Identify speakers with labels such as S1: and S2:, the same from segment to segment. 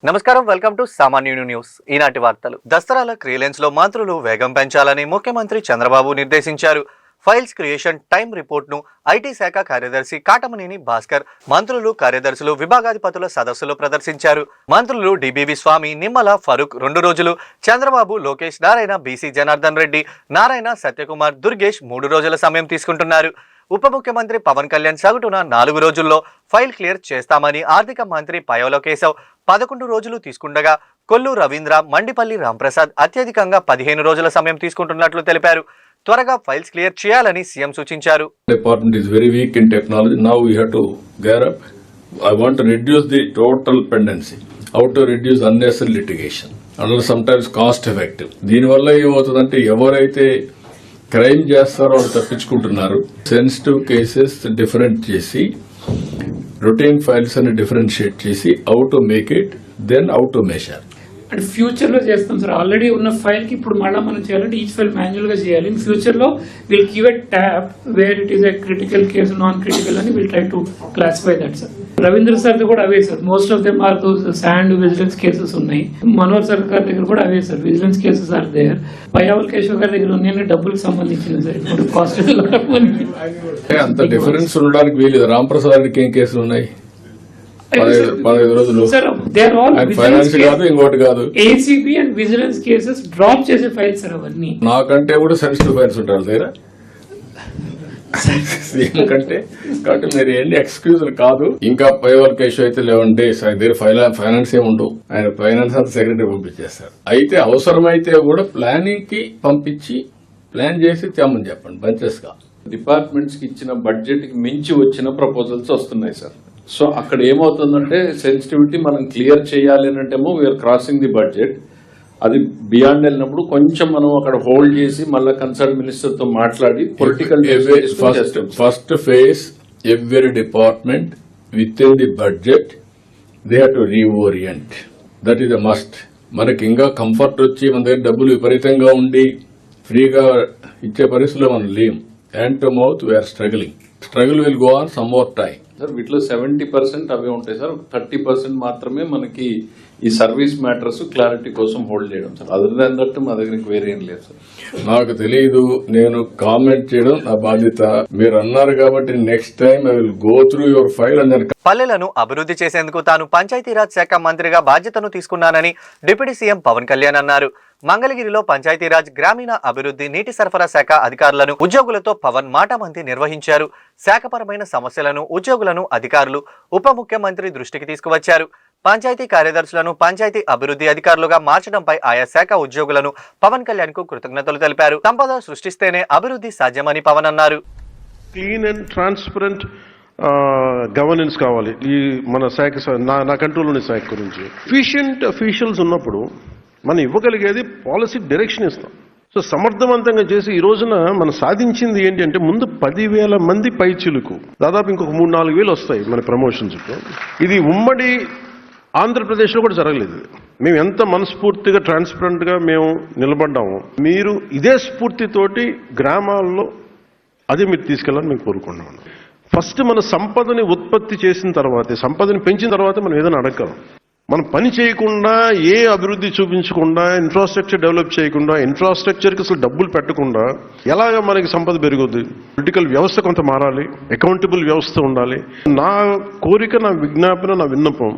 S1: నమస్కారం, welcome to సామాన్య news. ఈనాటి వార్తలు. దసరాల క్లియరెన్స్ లో మంత్రులు వేగం పెంచాలని ముఖ్యమంత్రి చంద్రబాబు నిర్దేశించారు. ఫైల్స్ క్రియేషన్ టైం రిపోర్ట్ ను ఐటీ శాఖ కార్యదర్శి కాటమనేని భాస్కర్, మంత్రులు, కార్యదర్శులు, విభాగాధిపతుల సదస్సులో ప్రదర్శించారు. మంత్రులు డిబివి స్వామి, నిమ్మల ఫరూక్ 2 రోజులు, చంద్రబాబు, లోకేష్, నారాయణ, బీసీ జనార్దన్ రెడ్డి, నారాయణ, సత్యకుమార్, దుర్గేష్ 3 రోజుల సమయం తీసుకుంటున్నారు. ఉప ముఖ్యమంత్రి పవన్ కళ్యాణ్ సగటున 4 రోజుల్లో ఫైల్ క్లియర్ చేస్తామని ఆర్థిక మంత్రి పయోల కేశవ్ 11 రోజులు తీసుకుండగా, కొల్లు రవీంద్ర, మండిపల్లి రాంప్రసాద్ అత్యధికంగా 15 రోజుల సమయం తీసుకుంటున్నట్లు తెలిపారు. త్వరగా ఫైల్స్ క్లియర్ చేయాలని సీఎం సూచించారు.
S2: Department is very weak in technology. Now we have to gear up. I want to reduce the total pendency. How to reduce unnecessary litigation. And sometimes cost effective. దీనివల్ల ఏమవుతుందంటే ఎవరైతే crime చేస్తారో వాళ్ళు తప్పించుకుంటున్నారు. Sensitive cases different చేసి, routine files అని differentiate చేసి, how to make it, then how to measure.
S3: అంటే ఫ్యూచర్ లో చేస్తాం సార్. ఆల్రెడీ ఉన్న ఫైల్ కి ఇప్పుడు మళ్ళీ మనం చేయాలంటే ఈచ్ ఫైల్ మాన్యువల్ గా చేయాలి. ఇన్ ఫ్యూచర్ లో will give a tab where it is a critical case, non critical అని will try to classify that sir. Ravindra sir కూడా అవే sir. Most of them are those sand vigilance cases ఉన్నాయి. Manohar sir గారి దగ్గర కూడా అవే sir, vigilance cases are there. Payyavula Keshav గారి దగ్గర ఉన్నాయి డబ్బులకు సంబంధించిన సార్. ఇప్పుడు కాస్ట్
S2: అంత డిఫరెన్స్ ఉండడానికి వీలు. రాంప్రసాద్ రెడ్డికి ఏం కేసులు ఉన్నాయి? 15 రోజులు. ఫైనాన్స్ కాదు, ఇంకోటి కాదు.
S3: ACB and vigilance cases drop చేసే ఫైల్స్ సార్ అవన్నీ.
S2: నాకంటే కూడా సెన్సిటివ్ ఫైల్స్ ఉంటారు దగ్గర సీఎం కంటే. కాబట్టి మీరు ఏంటి ఎక్స్క్యూజులు కాదు. ఇంకా పైవర్ కేసు అయితే 11 days దగ్గర ఫైనాన్స్ ఏమి ఉండవు. ఆయన ఫైనాన్స్ అంతా సెక్రటరీ పంపించేస్తారు. అయితే అవసరమైతే కూడా ప్లానింగ్ కి పంపించి ప్లాన్ చేసి తెమ్మని చెప్పండి బంచెస్ గా.
S4: డిపార్ట్మెంట్స్ కి ఇచ్చిన బడ్జెట్ కి మించి వచ్చిన ప్రపోజల్స్ వస్తున్నాయి సార్. సో అక్కడ ఏమవుతుందంటే సెన్సిటివిటీ మనం క్లియర్ చేయాలి అంటేమో వీఆర్ క్రాసింగ్ ది బడ్జెట్. అది బియాండ్ వెళ్ళినప్పుడు కొంచెం మనం అక్కడ హోల్డ్ చేసి మళ్ళీ కన్సర్న్ మినిస్టర్ తో మాట్లాడి political
S2: first phase every department with in the budget they have to reorient. That is a must. మనకి ఇంకా కంఫర్ట్ వచ్చి మన దగ్గర డబ్బులు విపరీతంగా ఉండి ఫ్రీగా ఇచ్చే పరిస్థితుల్లో మనం లేం. Hand to mouth we're struggling. Struggle will go on some more time
S4: sir. వీటిలో 70% అవే ఉంటాయి సార్. 30% మాత్రమే మనకి ఈ సర్వీస్ మ్యాటర్స్ క్లారిటీ కోసం హోల్డ్ చేయడం సార్. అదర్ దాన్ దట్ మా దగ్గర వేరే ఏం లేదు సార్.
S2: నాకు తెలియదు, నేను కామెంట్ చేయడం నా బాధ్యత. మీరు అన్నారు కాబట్టి next time I will go through your file అని.
S1: పల్లెలను అభివృద్ధి చేసేందుకు తాను పంచాయతీరాజ్ శాఖ మంత్రిగా బాధ్యతను తీసుకున్నానని డిప్యూటీ సీఎం పవన్ కళ్యాణ్ అన్నారు. మంగళగిరిలో పంచాయతీరాజ్, గ్రామీణ అభివృద్ధి, నీటి సరఫరా శాఖ అధికారులను, ఉద్యోగులతో పవన్ మాటమంతి నిర్వహించారు. శాఖపరమైన సమస్యలను ఉద్యోగులను అధికారులు, ఉప ముఖ్యమంత్రి దృష్టికి తీసుకువచ్చారు. పంచాయతీ కార్యదర్శులను పంచాయతీ అభివృద్ధి అధికారులుగా మార్చడంపై ఆయా శాఖ ఉద్యోగులను పవన్ కళ్యాణ్ కు కృతజ్ఞతలు తెలిపారు. సంపద సృష్టిస్తేనే అభివృద్ధి సాధ్యమని పవన్ అన్నారు.
S5: క్లీన్ అండ్ ట్రాన్స్పరెంట్ గవర్నెన్స్ కావాలి ఈ మన శాఖ, నా కంట్రోల్లోని శాఖ గురించి. ఎఫిషియెంట్ అఫీషియల్స్ ఉన్నప్పుడు మనం ఇవ్వగలిగేది పాలసీ డైరెక్షన్ ఇస్తాం. సో సమర్థవంతంగా చేసి ఈ రోజున మనం సాధించింది ఏంటి అంటే, ముందు 10,000 మంది పైచిలుకు దాదాపు ఇంకొక 3-4 వేలు వస్తాయి మన ప్రమోషన్స్. ఇది ఉమ్మడి ఆంధ్రప్రదేశ్లో కూడా జరగలేదు. మేము ఎంత మనస్ఫూర్తిగా ట్రాన్స్పరెంట్గా మేము నిలబడ్డాము. మీరు ఇదే స్ఫూర్తితోటి గ్రామాల్లో అదే మీరు తీసుకెళ్ళాలని మేము కోరుకుంటున్నాము. ఫస్ట్ మన సంపదని ఉత్పత్తి చేసిన తర్వాతే, సంపదని పెంచిన తర్వాత మనం ఏదైనా అడగలం. మనం పని చేయకుండా, ఏ అభివృద్ధి చూపించకుండా, ఇన్ఫ్రాస్ట్రక్చర్ డెవలప్ చేయకుండా, ఇన్ఫ్రాస్ట్రక్చర్కి అసలు డబ్బులు పెట్టకుండా ఎలాగ మనకి సంపద పెరుగుద్ది? పొలిటికల్ వ్యవస్థ కొంత మారాలి, అకౌంటబుల్ వ్యవస్థ ఉండాలి. నా కోరిక, నా విజ్ఞాపన, నా విన్నపం,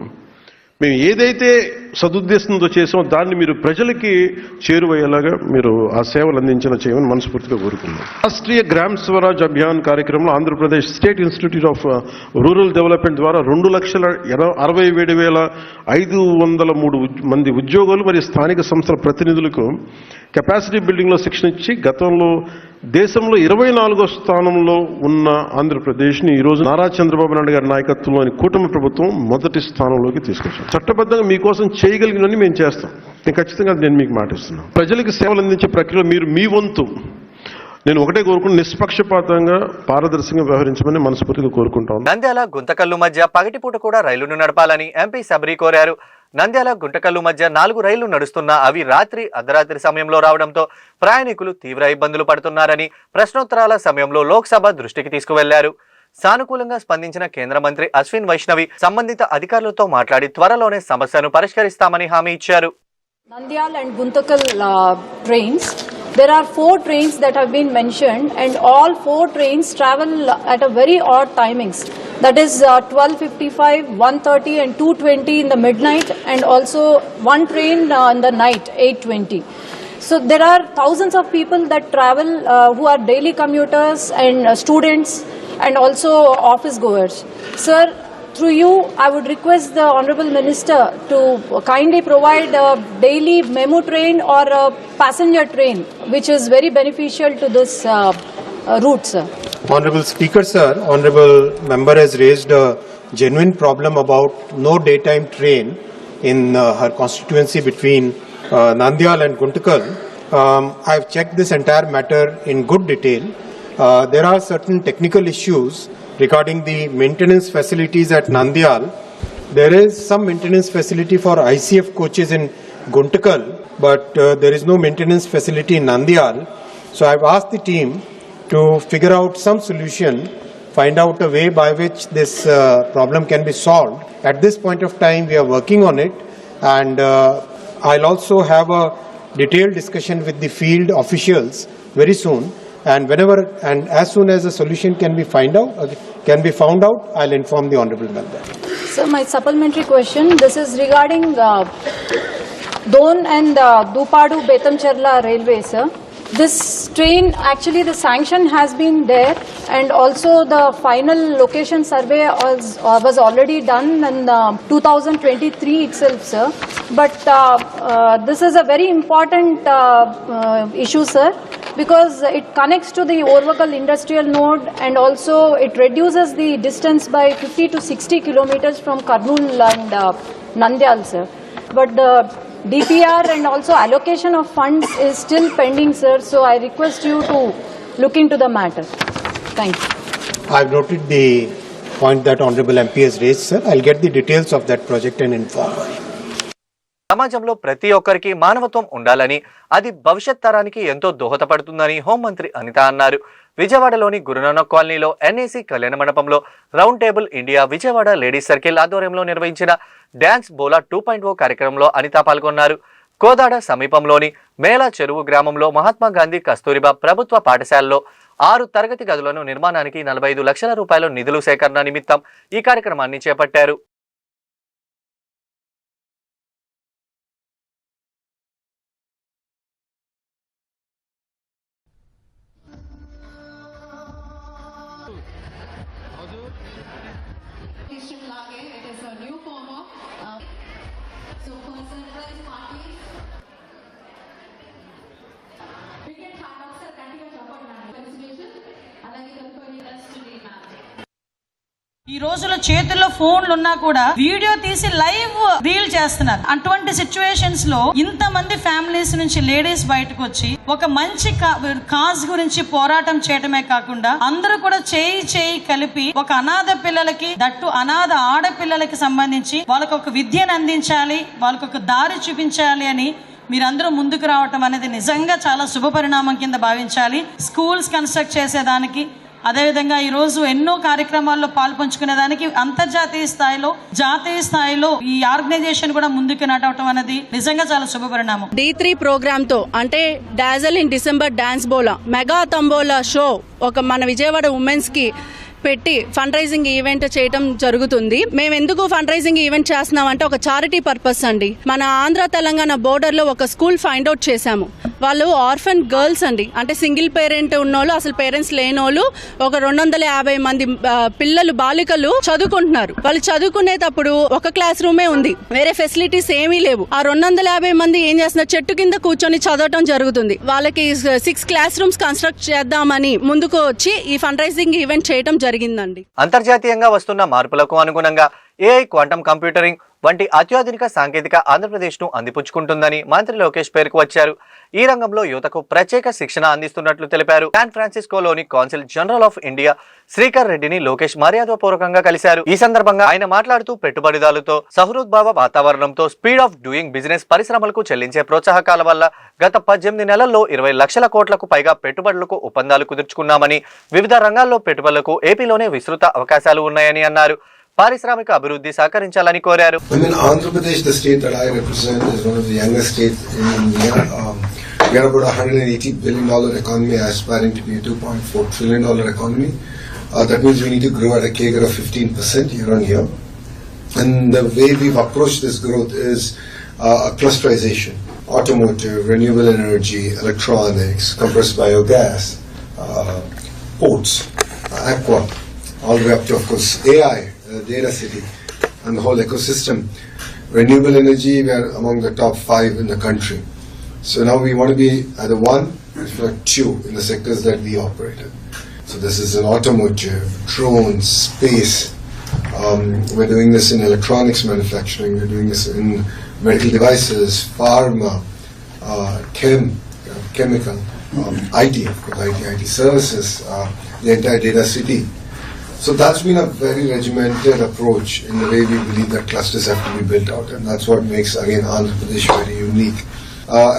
S5: మేము ఏదైతే సదుద్దేశంతో చేసామో దాన్ని మీరు ప్రజలకి చేరువయ్యేలాగా మీరు ఆ సేవలు చేయమని మనస్ఫూర్తిగా కోరుకున్నాం. రాష్ట్రీయ గ్రామ స్వరాజ్ అభియాన్ కార్యక్రమంలో Andhra Pradesh state institute of rural development ద్వారా 2,67,503 మంది ఉద్యోగులు మరియు స్థానిక సంస్థల ప్రతినిధులకు కెపాసిటీ బిల్డింగ్లో శిక్షణ ఇచ్చి గతంలో దేశంలో 24వ స్థానంలో ఉన్న ఆంధ్రప్రదేశ్ని ఈరోజు నారా చంద్రబాబు నాయుడు గారి నాయకత్వంలోని కూటమి ప్రభుత్వం మొదటి స్థానంలోకి తీసుకొచ్చాం. చట్టబద్ధంగా మీకోసం చేయగలిగినవన్నీ మేము చేస్తాం. నేను ఖచ్చితంగా మీకు మాటిస్తున్నాను. ప్రజలకు సేవలు అందించే ప్రక్రియలో మీరు మీ వంతు, నేను ఒకటే కోరుకుంటూ నిష్పక్షపాతంగా పారదర్శకంగా వ్యవహరించమని మనస్ఫూర్తిగా కోరుకుంటాను.
S1: నంద్యాల గుంతకల్లు మధ్య పగటిపూట కూడా రైలును నడపాలని ఎంపీ సబరి కోరారు. నంద్యాల గుంటకల్లు మధ్య 4 రైళ్లు నడుస్తున్నా అవి రాత్రి, అర్ధరాత్రి సమయంలో రావడంతో ప్రయాణికులు తీవ్ర ఇబ్బందులు పడుతున్నారని ప్రశ్నోత్తరాల సమయంలో లోక్సభ దృష్టికి తీసుకువెళ్లారు. సానుకూలంగా స్పందించిన కేంద్ర మంత్రి అశ్విన్ వైష్ణవి సంబంధిత అధికారులతో మాట్లాడి త్వరలోనే సమస్యను పరిష్కరిస్తామని హామీ ఇచ్చారు.
S6: Nandyal and Guntakal trains. There are 4 trains that have been mentioned, and all 4 trains travel at a very odd timings. That is 12:55, 1:30 and 2:20 in the midnight, and also one train in the night, 8:20. So there are thousands of people that travel who are daily commuters and students and also office goers. Sir, through you, I would request the Honorable Minister to kindly provide a daily memo train or a passenger train, which is very beneficial to this route, sir.
S7: Honorable Speaker, sir, Honorable Member has raised a genuine problem about no daytime train in her constituency between Nandyal and Guntakal. I have checked this entire matter in good detail. There are certain technical issues regarding the maintenance facilities at Nandyal. There is some maintenance facility for ICF coaches in Guntakal, but there is no maintenance facility in Nandyal. So I have asked the team to figure out some solution, find out a way by which this problem can be solved. At this point of time, we are working on it, and I'll also have a detailed discussion with the field officials very soon. And whenever and as soon as a solution can be found out, I'll inform the honorable member.
S6: So my supplementary question, this is regarding Don and Dupadu Betamcharla railway, sir. This train, actually the sanction has been there, and also the final location survey was already done in 2023 itself, sir. But this is a very important issue, sir, because it connects to the Orvagal industrial node, and also it reduces the distance by 50 to 60 kilometers from Kurnool and Nandyal, sir. But the DPR and also allocation of funds is still pending, sir. So I request you to look into the matter. Thank you.
S7: I've noted the point that honorable MP has raised, sir. I'll get the details of that project and inform her.
S1: సమాజంలో ప్రతి ఒక్కరికి మానవత్వం ఉండాలని, అది భవిష్యత్ తరానికి ఎంతో దోహదపడుతుందని హోంమంత్రి అనిత అన్నారు. విజయవాడలోని గురునానక్ కాలనీలో ఎన్ఏసీ కళ్యాణ మండపంలో round table India Vijayawada ladies circle ఆధ్వర్యంలో నిర్వహించిన డ్యాన్స్ బోలా 2.0 కార్యక్రమంలో అనిత పాల్గొన్నారు. కోదాడ సమీపంలోని మేళా చెరువు గ్రామంలో మహాత్మా గాంధీ కస్తూరిబా ప్రభుత్వ పాఠశాలలో 6 తరగతి గదులను నిర్మాణానికి 45 లక్షల రూపాయల నిధులు సేకరణ నిమిత్తం ఈ కార్యక్రమాన్ని చేపట్టారు.
S8: It is a new form of so for sunrise parties we can have also continue to support participation alage kalpani us today ma'am.
S9: ఈ రోజుల చేతుల్లో ఫోన్లు ఉన్నా కూడా వీడియో తీసి లైవ్ రీల్ చేస్తున్నారు. అటువంటి సిచ్యువేషన్స్ లో ఇంతమంది ఫ్యామిలీస్ నుంచి లేడీస్ బయటకు వచ్చి ఒక మంచి కాజ్ గురించి పోరాటం చేయడమే కాకుండా అందరూ కూడా చేయి కలిపి ఒక అనాథ పిల్లలకి, దట్టు అనాథ ఆడపిల్లలకి సంబంధించి వాళ్ళకు ఒక విద్యను అందించాలి, వాళ్ళకు ఒక దారి చూపించాలి అని మీరందరూ ముందుకు రావటం అనేది నిజంగా చాలా శుభ పరిణామం కింద భావించాలి. స్కూల్స్ కన్స్ట్రక్ట్ చేసేదానికి, అదేవిధంగా ఈరోజు ఎన్నో కార్యక్రమాల్లో పాల్పంచుకునేదానికి అంతర్జాతీయ స్థాయిలో, జాతీయ స్థాయిలో ఈ ఆర్గనైజేషన్ కూడా ముందుకు నడవటం అనేది నిజంగా చాలా శుభపరిణామం.
S10: D3 ప్రోగ్రామ్ తో అంటే డాజల్ ఇన్ డిసెంబర్ డాన్స్ బోలా మెగా తంబోలా షో ఒక మన విజయవాడ ఉమెన్స్ కి పెట్టి ఫండ్ రైజింగ్ ఈవెంట్ చేయడం జరుగుతుంది. మేము ఎందుకు ఫండ్ రైజింగ్ ఈవెంట్ చేస్తున్నాం అంటే ఒక చారిటీ పర్పస్ అండి. మన ఆంధ్ర తెలంగాణ బోర్డర్ లో ఒక స్కూల్ ఫైండ్ అవుట్ చేశాము. వాళ్ళు ఆర్ఫన్ గర్ల్స్ అండి, అంటే సింగిల్ పేరెంట్ ఉన్నోళ్ళు, అసలు పేరెంట్స్ లేనోళ్ళు ఒక 250 మంది పిల్లలు, బాలికలు చదువుకుంటున్నారు. వాళ్ళు చదువుకునేటప్పుడు ఒక క్లాస్ రూమే ఉంది, వేరే ఫెసిలిటీస్ ఏమీ లేవు. ఆ 250 మంది ఏం చేస్తున్నారు, చెట్టు కింద కూర్చొని చదవటం జరుగుతుంది. వాళ్ళకి 6 క్లాస్ రూమ్స్ కన్స్ట్రక్ట్ చేద్దామని ముందుకు వచ్చి ఈ ఫండ్ రైజింగ్ ఈవెంట్ చేయడం జరిగిందండి.
S1: అంతర్జాతీయంగా వస్తున్న మార్పులకు అనుగుణంగా ఏఐ, క్వాంటమ్ కంప్యూటరింగ్ వంటి అత్యాధునిక సాంకేతిక ఆంధ్రప్రదేశ్ను అందిపుచ్చుకుంటుందని మంత్రి లోకేష్ పేర్కొచ్చారు. ఈ రంగంలో యువతకు ప్రత్యేక శిక్షణ అందిస్తున్నట్లు తెలిపారు. శాన్ ఫ్రాన్సిస్కోలోని council general of India Srikar రెడ్డిని లోకేష్ మర్యాదపూర్వకంగా కలిశారు. ఈ సందర్భంగా ఆయన మాట్లాడుతూ పెట్టుబడిదారులతో సహృద్భావ వాతావరణంతో స్పీడ్ ఆఫ్ డూయింగ్ బిజినెస్ పరిశ్రమలకు చెల్లించే ప్రోత్సాహకాల వల్ల గత 18 నెలల్లో 20 లక్షల కోట్లకు పైగా పెట్టుబడులకు ఒప్పందాలు కుదుర్చుకున్నామని, వివిధ రంగాల్లో పెట్టుబడులకు ఏపీలోనే విస్తృత అవకాశాలు ఉన్నాయని అన్నారు. పారిశ్రామిక అభివృద్ధి సహకరించాలని కోరారు.
S11: Andhra Pradesh, the state that I represent, is one of the youngest states in India. We are about $180 billion economy, aspiring to be a $2.4 trillion economy. That means we need to grow at a CAGR of 15% year on year. And the way we've approached this growth is a clusterization: automotive, renewable energy, electronics, compressed biogas, ports, aqua, all the way up to, of course, AI. Data city and the whole ecosystem. Renewable energy, we are among the top 5 in the country. So now we want to be either 1, if not 2, in the sectors that we operate in. So this is in automotive, drones, space. We're doing this in electronics manufacturing. We're doing this in medical devices, pharma, chemical, IT, of course, IT services, the entire data city. So that's been a very regimented approach in the way we believe that clusters have to be built out, and that's what makes, again, Andhra Pradesh very unique.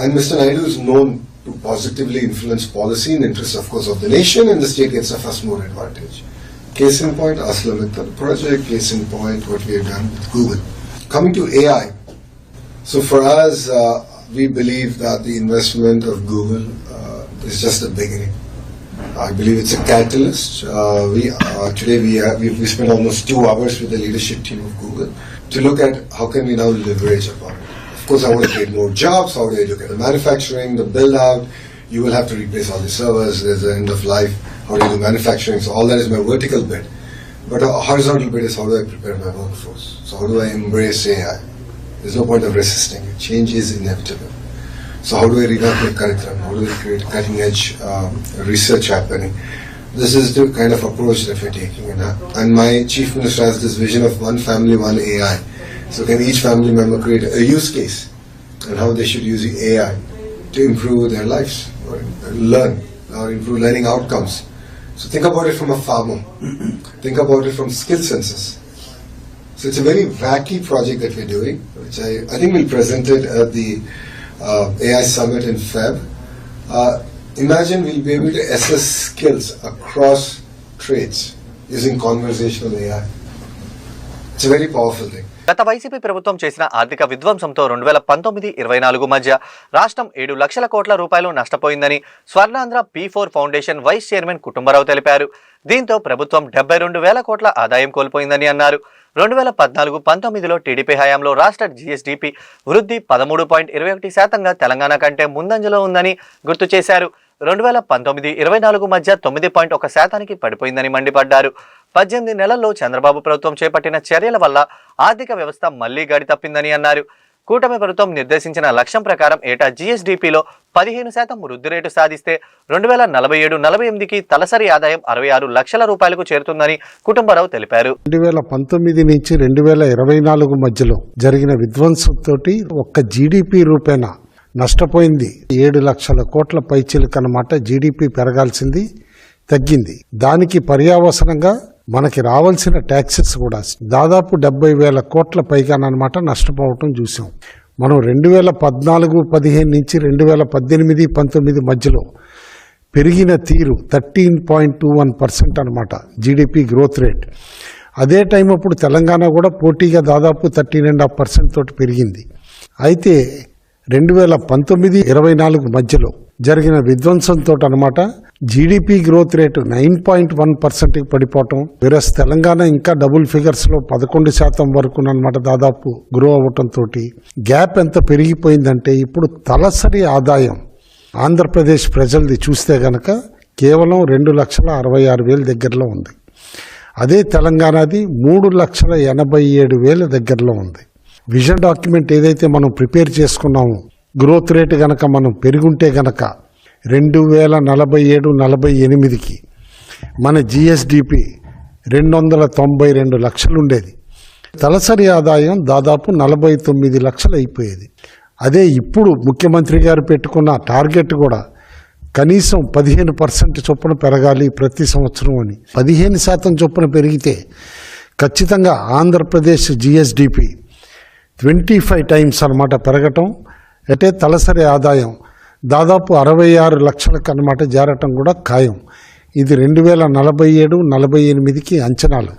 S11: And Mr. Naidu is known to positively influence policy in the interest, of course, of the nation, and the state gets a first mover advantage. Case in point, ArcelorMittal project. Case in point, what we have done with Google. Coming to AI, so for us, we believe that the investment of Google is just the beginning. I believe it's a catalyst. Today we spent almost 2 hours with the leadership team of Google to look at how can we now leverage upon it. Of course, I want to create more jobs. How do I look at the manufacturing, the build out? You will have to replace all the servers. There's the end of life. How do you do manufacturing? So all that is my vertical bit. But a horizontal bit is how do I prepare my workforce? So how do I embrace AI? There's no point of resisting it. Change is inevitable. So how do I revamp my curriculum? How do I create cutting edge research happening? This is the kind of approach that we're taking. And my chief minister has this vision of one family, one AI. So can each family member create a use case and how they should use the AI to improve their lives or learn or improve learning outcomes. So think about it from a farmer. Think about it from skill census. So it's a very wacky project that we're doing, which I think we'll present it at the AI Summit in Feb. Imagine we'll be able to assess skills across trades using conversational AI. It's a very powerful thing.
S1: గత YCP ప్రభుత్వం చేసిన ఆర్థిక విధ్వంసంతో 2019-24 మధ్య రాష్ట్రం 7 లక్షల కోట్ల రూపాయలు నష్టపోయిందని Swarnandhra P4 foundation vice chairman Kutumbarao తెలిపారు. దీంతో ప్రభుత్వం 72,000 కోట్ల ఆదాయం కోల్పోయిందని అన్నారు. 2014-19లో టీడీపీ హయాంలో రాష్ట్ర జీఎస్డీపీ వృద్ధి 13.21%గా తెలంగాణ కంటే ముందంజలో ఉందని గుర్తు చేశారు. 2019-24 మధ్య 9.1% పడిపోయిందని మండిపడ్డారు. 18 నెలల్లో చంద్రబాబు ప్రభుత్వం చేపట్టిన చర్యల వల్ల ఆర్థిక వ్యవస్థ మళ్లీ గాడి తప్పిందని అన్నారు. కూటమి ప్రభుత్వం నిర్దేశించిన లక్ష్యం ప్రకారం ఏటా జీఎస్డీపీలో 15% వృద్ధి రేటు సాధిస్తే 2047-48కి తలసరి ఆదాయం 66 లక్షల రూపాయలకు చేరుతుందని కుటుంబరావు తెలిపారు.
S12: 2019 నుంచి 2024 మధ్యలో జరిగిన విధ్వంసంతో ఒక్క జీడీపీ రూపేణా నష్టపోయింది 7 లక్షల కోట్ల పైచిలుకు అన్నమాట. జీడీపీ పెరగాల్సింది తగ్గింది. దానికి పర్యావసనంగా మనకి రావాల్సిన ట్యాక్సెస్ కూడా దాదాపు 70,000 కోట్ల పైగానమాట నష్టపోవటం చూసాం. మనం 2014-15 నుంచి 2018-19 మధ్యలో పెరిగిన తీరు 13.21% అనమాట జీడిపి గ్రోత్ రేట్. అదే టైం అప్పుడు తెలంగాణ కూడా పోటీగా దాదాపు 13.5% తోటి పెరిగింది. అయితే 2019-24 మధ్యలో జరిగిన విధ్వంసంతో అనమాట జీడిపి గ్రోత్ రేటు 9.1%కి పడిపోవటం, వేరస్ తెలంగాణ ఇంకా డబుల్ ఫిగర్స్లో 11% వరకు అనమాట దాదాపు గ్రో అవ్వటంతో గ్యాప్ ఎంత పెరిగిపోయిందంటే ఇప్పుడు తలసరి ఆదాయం ఆంధ్రప్రదేశ్ ప్రజలది చూస్తే గనక కేవలం 2,66,000 దగ్గరలో ఉంది. అదే తెలంగాణది 3,87,000 దగ్గరలో ఉంది. విజన్ డాక్యుమెంట్ ఏదైతే మనం ప్రిపేర్ చేసుకున్నామో గ్రోత్ రేటు గనక మనం పెరుగుంటే గనక 2047-48కి మన జిఎస్డిపి 292 లక్షలు ఉండేది. తలసరి ఆదాయం దాదాపు 49 లక్షలు అయిపోయేది. అదే ఇప్పుడు ముఖ్యమంత్రి గారు పెట్టుకున్న టార్గెట్ కూడా కనీసం 15% చొప్పున పెరగాలి ప్రతి సంవత్సరం అని. 15% చొప్పున పెరిగితే ఖచ్చితంగా ఆంధ్రప్రదేశ్ జిఎస్డిపి 25 టైమ్స్ అన్నమాట పెరగటం. అంటే తలసరి ఆదాయం దాదాపు 66 లక్షలకు అన్నమాట చేరటం కూడా ఖాయం. ఇది 2047-48కి అంచనాలు.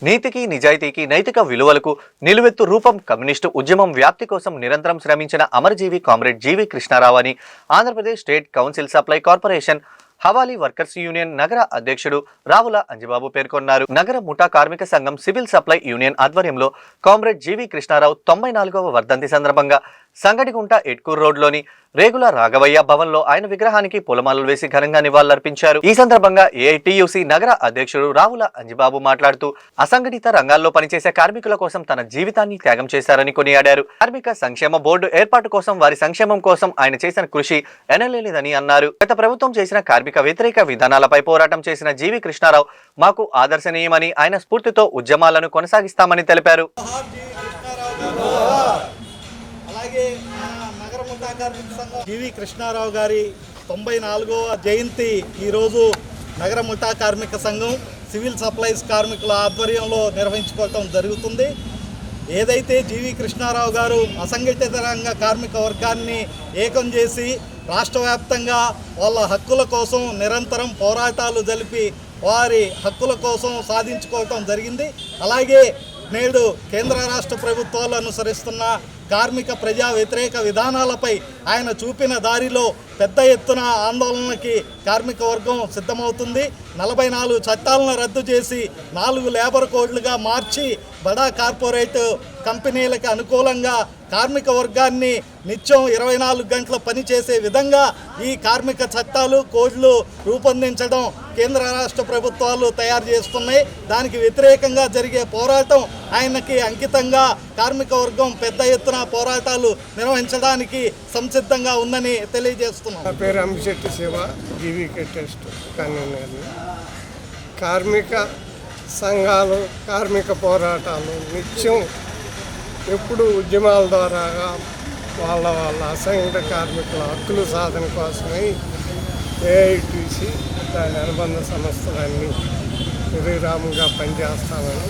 S1: నీతికి, నిజాయితీకి, నైతిక విలువలకు నిలువెత్తు రూపం కమ్యూనిస్టు ఉద్యమం వ్యాప్తి కోసం నిరంతరం శ్రమించిన అమరజీవి కామ్రేడ్ జీవి కృష్ణారావు అని Andhra Pradesh state council supply corporation హవాలీ వర్కర్స్ యూనియన్ నగర అధ్యక్షుడు రావుల అంజిబాబు పేర్కొన్నారు. నగర ముఠా కార్మిక సంఘం సివిల్ సప్లై యూనియన్ ఆధ్వర్యంలో కామ్రేడ్ జీవి కృష్ణారావు 94వ వర్ధంతి సందర్భంగా సంగడిగుంట ఎట్కూర్ రోడ్లోని రేగుల రాఘవయ్య భవన్లో ఆయన విగ్రహానికి పూలమాలలు వేసి ఘనంగా నివాళులర్పించారు. ఈ సందర్భంగా ఏఐటియుసి నగర అధ్యక్షుడు రావుల అంజిబాబు మాట్లాడుతూ అసంఘటిత రంగాల్లో పనిచేసే కార్మికుల కోసం తన జీవితాన్ని త్యాగం చేశారని కొనియాడారు. కార్మిక సంక్షేమ బోర్డు ఏర్పాటు కోసం, వారి సంక్షేమం కోసం ఆయన చేసిన కృషి ఎనలేనిదని అన్నారు. గత ప్రభుత్వం చేసిన కార్మిక వ్యతిరేక విధానాలపై పోరాటం చేసిన జీవి కృష్ణారావు మాకు ఆదర్శనీయమని, ఆయన స్ఫూర్తితో ఉద్యమాలను కొనసాగిస్తామని తెలిపారు.
S13: నగర ముఠా కార్మిక సంఘం జీవి కృష్ణారావు గారి 94వ జయంతి ఈరోజు నగర ముఠా కార్మిక సంఘం సివిల్ సప్లైస్ కార్మికుల ఆధ్వర్యంలో నిర్వహించుకోవటం జరుగుతుంది. ఏదైతే జీవి కృష్ణారావు గారు అసంఘటిత రంగ కార్మిక వర్గాన్ని ఏకం చేసి రాష్ట్ర వ్యాప్తంగా వాళ్ళ హక్కుల కోసం నిరంతరం పోరాటాలు జరిపి వారి హక్కుల కోసం సాధించుకోవటం జరిగింది. అలాగే నేడు కేంద్ర రాష్ట్ర ప్రభుత్వాలు అనుసరిస్తున్న కార్మిక ప్రజా వ్యతిరేక విధానాలపై ఆయన చూపిన దారిలో పెద్ద ఎత్తున ఆందోళనకి కార్మిక వర్గం సిద్ధమవుతుంది. 44 చట్టాలను రద్దు చేసి 4 లేబర్ కోడ్లుగా మార్చి బడా కార్పొరేట్ కంపెనీలకు అనుకూలంగా కార్మిక వర్గాన్ని నిత్యం 24 గంటల పనిచేసే విధంగా ఈ కార్మిక చట్టాలు, కోడ్లు రూపొందించడం కేంద్ర రాష్ట్ర ప్రభుత్వాలు తయారు చేస్తున్నాయి. దానికి వ్యతిరేకంగా జరిగే పోరాటం ఆయనకి అంకితంగా కార్మిక వర్గం పెద్ద ఎత్తున పోరాటాలు నిర్వహించడానికి సంసిద్ధంగా ఉందని తెలియజేస్తున్నాం.
S14: నా పేరు అంశెట్టి శివ, జీవీకే టెస్ట్ కన్వీనర్ని. కార్మిక సంఘాలు, కార్మిక పోరాటాలు నిత్యం ఎప్పుడు ఉద్యమాల ద్వారా వాళ్ళ అసంఘటిత కార్మికుల హక్కుల సాధన కోసమై ఏఐటీసీ దాని అనుబంధ సంస్థలన్నీ నిర్విరామంగా పనిచేస్తామని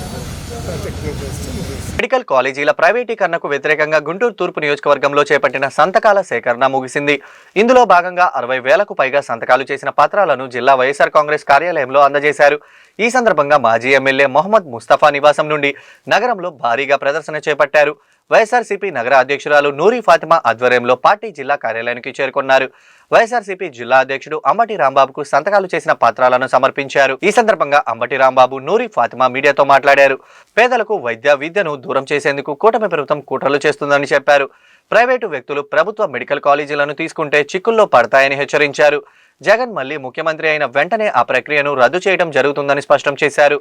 S14: ప్రతిజ్ఞ చేస్తుంది.
S1: మెడికల్ కాలేజీల ప్రైవేటీకరణకు వ్యతిరేకంగా గుంటూరు తూర్పు నియోజకవర్గంలో చేపట్టిన సంతకాల సేకరణ ముగిసింది. ఇందులో భాగంగా 60,000కు పైగా సంతకాలు చేసిన పత్రాలను జిల్లా వైఎస్ఆర్ కాంగ్రెస్ కార్యాలయంలో అందజేశారు. ఈ సందర్భంగా మాజీ ఎమ్మెల్యే మొహమ్మద్ ముస్తఫా నివాసం నుండి నగరంలో భారీగా ప్రదర్శన చేపట్టారు. వైఎస్ఆర్సీపీ నగర అధ్యక్షురాలు నూరి ఫాతిమా ఆధ్వర్యంలో పార్టీ జిల్లా కార్యాలయానికి చేరుకున్నారు. వైఎస్ఆర్సీపీ జిల్లా అధ్యక్షుడు అంబటి రాంబాబుకు సంతకాలు చేసిన పత్రాలను సమర్పించారు. ఈ సందర్భంగా అంబటి రాంబాబు, నూరి ఫాతిమా మీడియాతో మాట్లాడారు. పేదలకు విద్యను దూరం చేసేందుకు కూటమి ప్రభుత్వం కుట్రలు చేస్తుందని చెప్పారు. ప్రైవేటు వ్యక్తులు ప్రభుత్వ మెడికల్ కాలేజీలను తీసుకుంటే చిక్కుల్లో పడతాయని హెచ్చరించారు. జగన్ మళ్లీ ముఖ్యమంత్రి అయిన వెంటనే ఆ ప్రక్రియను రద్దు చేయడం జరుగుతుందని స్పష్టం చేశారు.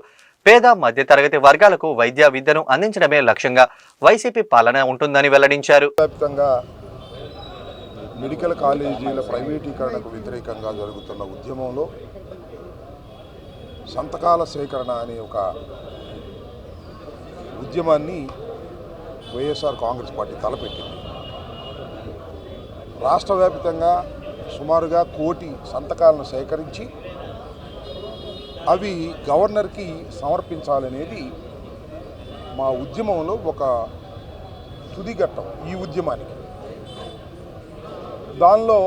S1: పేద మధ్యతరగతి వర్గాలకు విద్యను అందించడమే లక్ష్యంగా వైసీపీ పాలన ఉంటుందని వెల్లడించారు.
S15: వ్యాప్తంగా మెడికల్ కాలేజీల ప్రైవేటీకరణకు వ్యతిరేకంగా జరుగుతున్న ఉద్యమంలో సంతకాల సేకరణ అనే ఒక ఉద్యమాన్ని వైఎస్ఆర్ కాంగ్రెస్ పార్టీ తలపెట్టింది. రాష్ట్ర వ్యాప్తంగా సుమారుగా 1 కోటి సంతకాలను సేకరించి అవి గవర్నర్కి సమర్పించాలనేది మా ఉద్యమంలో ఒక తుదిఘట్టం. ఈ ఉద్యమానికి దానిలో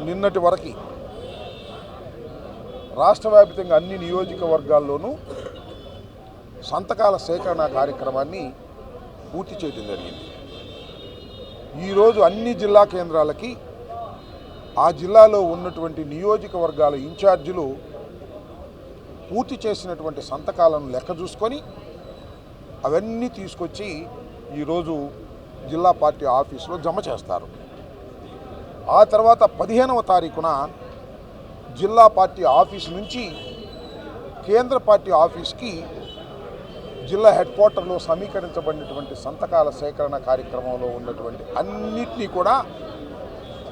S15: నిన్నటి వరకు రాష్ట్ర వ్యాప్తంగా అన్ని నియోజకవర్గాల్లోనూ సంతకాల సేకరణ కార్యక్రమాన్ని పూర్తి చేయడం జరిగింది. ఈరోజు అన్ని జిల్లా కేంద్రాలకి ఆ జిల్లాలో ఉన్నటువంటి నియోజకవర్గాల ఇన్ఛార్జీలు పూర్తి చేసినటువంటి సంతకాలను లెక్క చూసుకొని అవన్నీ తీసుకొచ్చి ఈరోజు జిల్లా పార్టీ ఆఫీసులో జమ చేస్తారు. ఆ తర్వాత 15వ తారీఖున జిల్లా పార్టీ ఆఫీసు నుంచి కేంద్ర పార్టీ ఆఫీస్కి జిల్లా హెడ్ క్వార్టర్లో సమీకరించబడినటువంటి సంతకాల సేకరణ కార్యక్రమంలో ఉన్నటువంటి అన్నిటినీ కూడా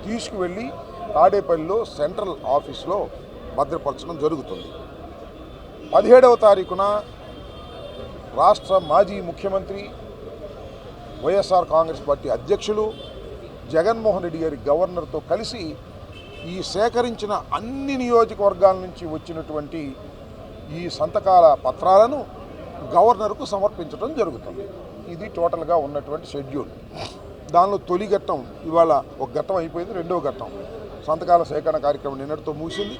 S15: తీసుకువెళ్ళి తాడేపల్లిలో సెంట్రల్ ఆఫీస్లో భద్రపరచడం జరుగుతుంది. 17వ తారీఖున రాష్ట్ర మాజీ ముఖ్యమంత్రి వైఎస్ఆర్ కాంగ్రెస్ పార్టీ అధ్యక్షులు జగన్మోహన్ రెడ్డి గారి గవర్నర్తో కలిసి ఈ సేకరించిన అన్ని నియోజకవర్గాల నుంచి వచ్చినటువంటి ఈ సంతకాల పత్రాలను గవర్నర్కు సమర్పించడం జరుగుతుంది. ఇది టోటల్గా ఉన్నటువంటి షెడ్యూల్. దానిలో తొలి ఘట్టం ఇవాళ ఒక ఘట్టం అయిపోయింది. రెండవ ఘట్టం సంతకాల సేకరణ కార్యక్రమం నిన్నటితో ముగిసింది.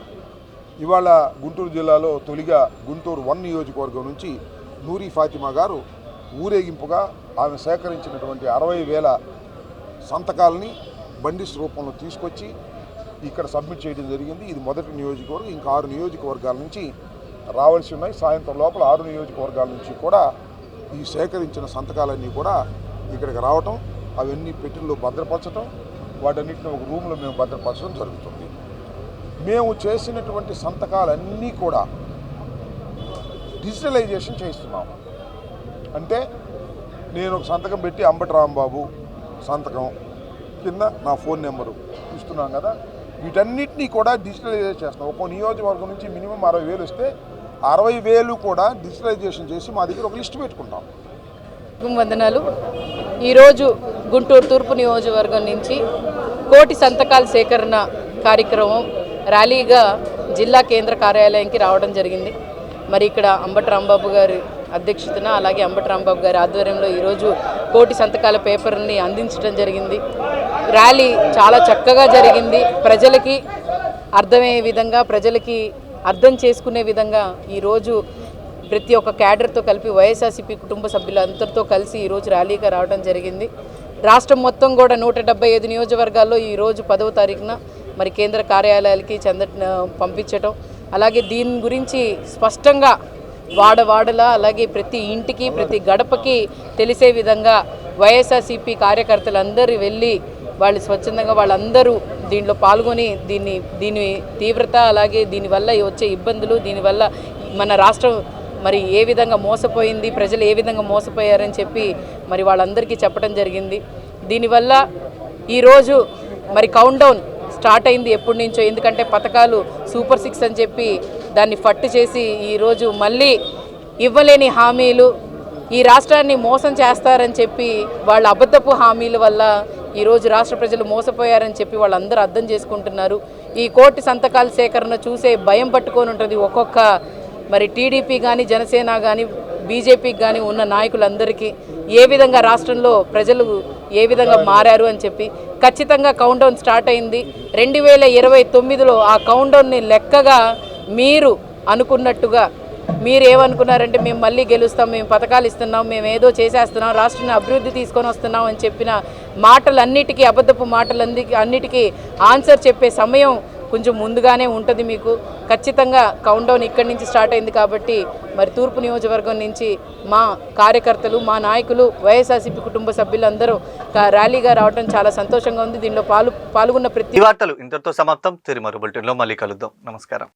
S15: ఇవాళ గుంటూరు జిల్లాలో తొలిగా గుంటూరు 1 నియోజకవర్గం నుంచి నూరి ఫాతిమా గారు ఊరేగింపుగా ఆమె సేకరించినటువంటి 60,000 సంతకాలని బండిస్ రూపంలో తీసుకొచ్చి ఇక్కడ సబ్మిట్ చేయడం జరిగింది. ఇది మొదటి నియోజకవర్గం. ఇంకా 6 నియోజకవర్గాల నుంచి రావాల్సి ఉన్నాయి. సాయంత్రం లోపల 6 నియోజకవర్గాల నుంచి కూడా ఈ సేకరించిన సంతకాలన్నీ కూడా ఇక్కడికి రావటం, అవన్నీ పెట్టెల్లో భద్రపరచడం, వాటన్నిటిని ఒక రూమ్లో మేము భద్రపరచడం జరుగుతుంది. మేము చేసినటువంటి సంతకాలన్నీ కూడా డిజిటలైజేషన్ చేస్తున్నాము. అంటే నేను ఒక సంతకం పెట్టి అంబటి రాంబాబు సంతకం కింద నా ఫోన్ నెంబరు ఇస్తున్నాం కదా, వీటన్నిటినీ కూడా డిజిటలైజేషన్ చేస్తున్నాం. ఒక్కో నియోజకవర్గం నుంచి మినిమం 60,000 వస్తే 60,000 కూడా డిజిటలైజేషన్ చేసి మా దగ్గర ఒక లిస్ట్ పెట్టుకుంటాం.
S16: వందనాలు. ఈరోజు గుంటూరు తూర్పు నియోజకవర్గం నుంచి 1,000,000 సంతకాల సేకరణ కార్యక్రమం ర్యాలీగా జిల్లా కేంద్ర కార్యాలయానికి రావడం జరిగింది. మరి ఇక్కడ అంబటి రాంబాబు గారి అధ్యక్షతన, అలాగే అంబటి రాంబాబు గారి ఆధ్వర్యంలో ఈరోజు 1,000,000 సంతకాల పేపర్ని అందించడం జరిగింది. ర్యాలీ చాలా చక్కగా జరిగింది. ప్రజలకి అర్థమయ్యే విధంగా, ప్రజలకి అర్థం చేసుకునే విధంగా ఈరోజు ప్రతి ఒక్క క్యాడర్తో కలిపి వైఎస్ఆర్సీపీ కుటుంబ సభ్యులందరితో కలిసి ఈరోజు ర్యాలీగా రావడం జరిగింది. రాష్ట్రం మొత్తం కూడా 175 నియోజకవర్గాల్లో ఈరోజు 10వ తారీఖున మరి కేంద్ర కార్యాలయాలకి పంపించటం, అలాగే దీని గురించి స్పష్టంగా వాడవాడలా, అలాగే ప్రతి ఇంటికి ప్రతి గడపకి తెలిసే విధంగా వైఎస్ఆర్సీపీ కార్యకర్తలందరూ వెళ్ళి వాళ్ళు స్వచ్ఛందంగా వాళ్ళందరూ దీంట్లో పాల్గొని దీని తీవ్రత, అలాగే దీనివల్ల వచ్చే ఇబ్బందులు, దీనివల్ల మన రాష్ట్రం మరి ఏ విధంగా మోసపోయింది, ప్రజలు ఏ విధంగా మోసపోయారని చెప్పి మరి వాళ్ళందరికీ చెప్పడం జరిగింది. దీనివల్ల ఈరోజు మరి కౌంట్ డౌన్ స్టార్ట్ అయింది ఎప్పటి నుంచో. ఎందుకంటే పథకాలు సూపర్ 6 అని చెప్పి దాన్ని ఫట్టు చేసి ఈరోజు మళ్ళీ ఇవ్వలేని హామీలు, ఈ రాష్ట్రాన్ని మోసం చేస్తారని చెప్పి వాళ్ళ అబద్ధపు హామీల వల్ల ఈరోజు రాష్ట్ర ప్రజలు మోసపోయారని చెప్పి వాళ్ళందరూ అర్థం చేసుకుంటున్నారు. ఈ 1,000,000 సంతకాల సేకరణ చూసే భయం పట్టుకొని ఉంటుంది ఒక్కొక్క మరి టీడీపీ కానీ, జనసేన కానీ, బీజేపీకి కానీ ఉన్న నాయకులందరికీ ఏ విధంగా రాష్ట్రంలో ప్రజలు ఏ విధంగా మారారు అని చెప్పి. ఖచ్చితంగా కౌంట్ డౌన్ స్టార్ట్ అయింది. 2029లో ఆ కౌంట్ డౌన్ని లెక్కగా మీరు అనుకున్నట్టుగా మీరు ఏమనుకున్నారంటే మేము మళ్ళీ గెలుస్తాం, మేము పథకాలు ఇస్తున్నాం, మేము ఏదో చేసేస్తున్నాం, రాష్ట్రాన్ని అభివృద్ధి తీసుకొని వస్తున్నాం అని చెప్పిన మాటలన్నిటికీ, అబద్ధపు మాటలన్నిటికీ ఆన్సర్ చెప్పే సమయం కొంచెం ముందుగానే ఉంటుంది మీకు. ఖచ్చితంగా కౌంట్ డౌన్ ఇక్కడి నుంచి స్టార్ట్ అయింది కాబట్టి మరి తూర్పు నియోజకవర్గం నుంచి మా కార్యకర్తలు, మా నాయకులు, వైఎస్ఆర్సీపీ కుటుంబ సభ్యులందరూ ర్యాలీగా రావడం చాలా సంతోషంగా ఉంది. దీనిలో పాల్గొన్న ప్రతి
S1: వార్తలు ఇంతటితో సమాప్తం. తిరిగి మరో బులెటిన్లో మళ్ళీ కలుద్దాం. నమస్కారం.